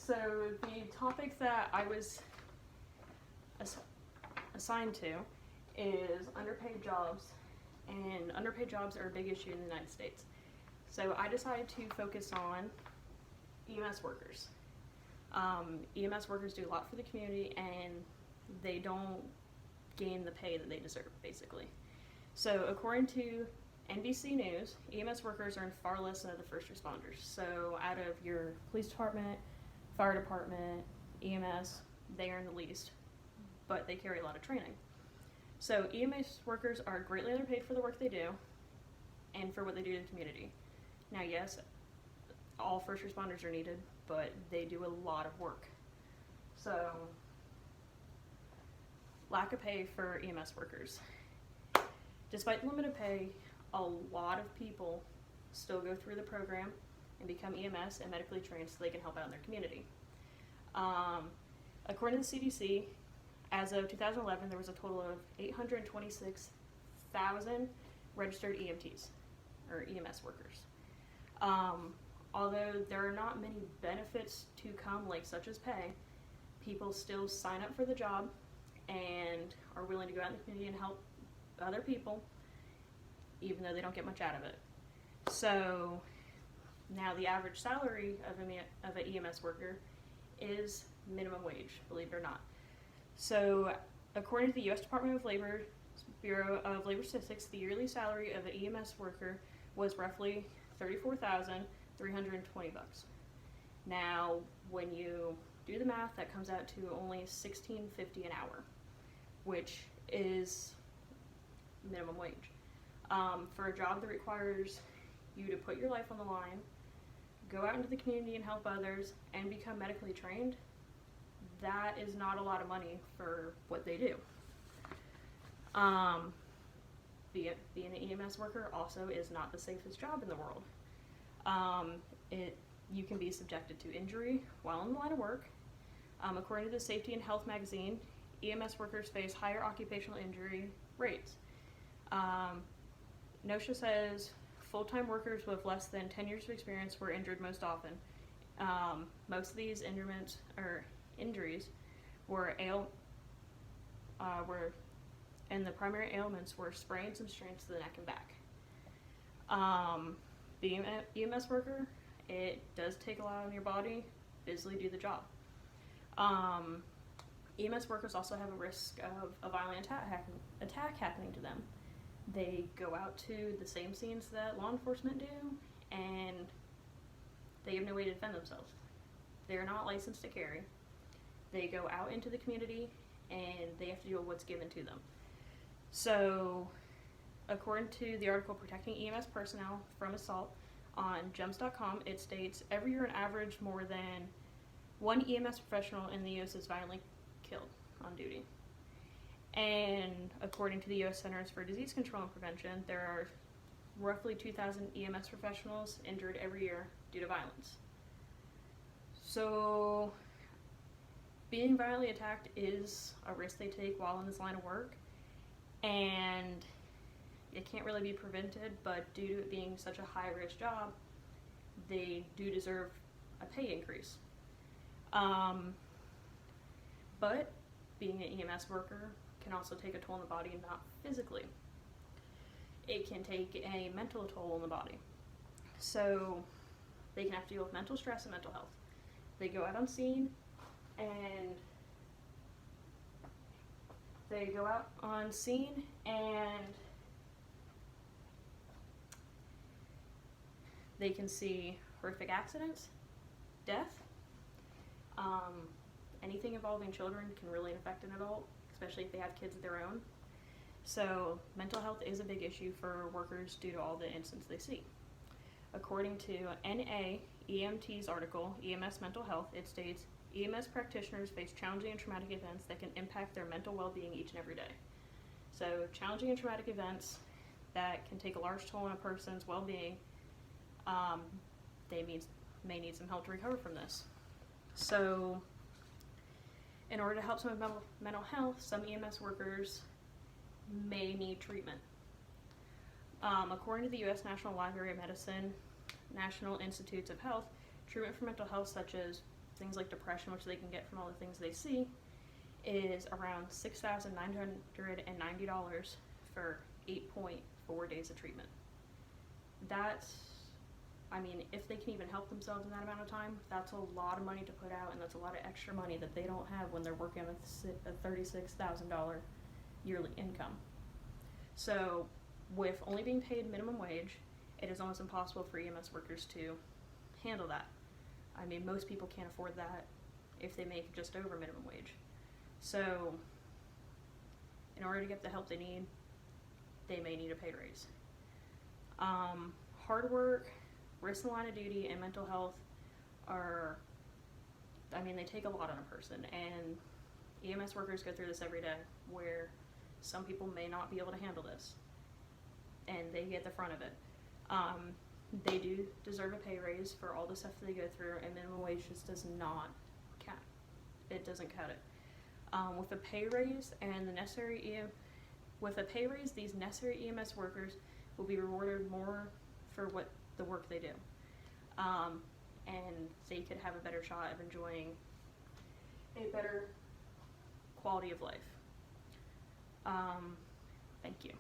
So the topic that I was assigned to is underpaid jobs, and underpaid jobs are a big issue in the United States. So I decided to focus on EMS workers. EMS workers do a lot for the community, and they don't gain the pay that they deserve, basically. So according to NBC News, EMS workers earn far less than other first responders. So out of your police department, fire department, EMS, they earn the least, but they carry a lot of training. So EMS workers are greatly underpaid for the work they do and for what they do to the community. Now, yes, all first responders are needed, but they do a lot of work. So, lack of pay for EMS workers. Despite limited pay, a lot of people still go through the program and become EMS and medically trained so they can help out in their community. According to the CDC, as of 2011, there was a total of 826,000 registered EMTs, or EMS workers. Although there are not many benefits to come, like such as pay, people still sign up for the job and are willing to go out in the community and help other people, even though they don't get much out of it. So now the average salary of an EMS worker is minimum wage, believe it or not. So according to the U.S. Department of Labor, Bureau of Labor Statistics, the yearly salary of an EMS worker was roughly $34,320. Now, when you do the math, that comes out to only $16.50 an hour, which is minimum wage. For a job that requires you to put your life on the line, go out into the community and help others, and become medically trained, that is not a lot of money for what they do. Being an EMS worker also is not the safest job in the world. You can be subjected to injury while in the line of work. According to the Safety and Health magazine, EMS workers face higher occupational injury rates. NOSHA says full-time workers with less than 10 years of experience were injured most often. Most of these injuries were and the primary ailments were sprains and strains to the neck and back. Being an EMS worker, it does take a lot on your body, physically do the job. EMS workers also have a risk of a violent attack happening to them. They go out to the same scenes that law enforcement do, and they have no way to defend themselves. They're not licensed to carry. They go out into the community, and they have to deal with what's given to them. So, according to the article Protecting EMS Personnel from Assault on JEMS.com, it states, every year on average, more than one EMS professional in the U.S. is violently killed on duty. And according to the U.S. Centers for Disease Control and Prevention, there are roughly 2,000 EMS professionals injured every year due to violence. So, being violently attacked is a risk they take while in this line of work, and it can't really be prevented, but due to it being such a high-risk job, they do deserve a pay increase. But being an EMS worker can also take a toll on the body, not physically. It can take a mental toll on the body. So they can have to deal with mental stress and mental health. They go out on scene and they can see horrific accidents, death. Anything involving children can really affect an adult, especially if they have kids of their own. So mental health is a big issue for workers due to all the incidents they see. According to NAEMT's article, EMS Mental Health, it states, EMS practitioners face challenging and traumatic events that can impact their mental well-being each and every day. So challenging and traumatic events that can take a large toll on a person's well-being, they may need some help to recover from this. So in order to help someone with mental health, some EMS workers may need treatment. According to the U.S. National Library of Medicine, National Institutes of Health, treatment for mental health such as things like depression, which they can get from all the things they see, is around $6,990 for 8.4 days of treatment. That's, I mean, if they can even help themselves in that amount of time, that's a lot of money to put out, and that's a lot of extra money that they don't have when they're working with a $36,000 yearly income. So with only being paid minimum wage, it is almost impossible for EMS workers to handle that. I mean, most people can't afford that if they make just over minimum wage. So in order to get the help they need, they may need a pay raise. Hard work, risk in the line of duty, and mental health are, I mean, they take a lot on a person, and EMS workers go through this every day, where some people may not be able to handle this, and they get the front of it. They do deserve a pay raise for all the stuff that they go through, and minimum wage just does not cut. It doesn't cut it. With a pay raise and the necessary with a pay raise, these necessary EMS workers will be rewarded more for what the work they do, and they could have a better shot of enjoying a better quality of life. Thank you.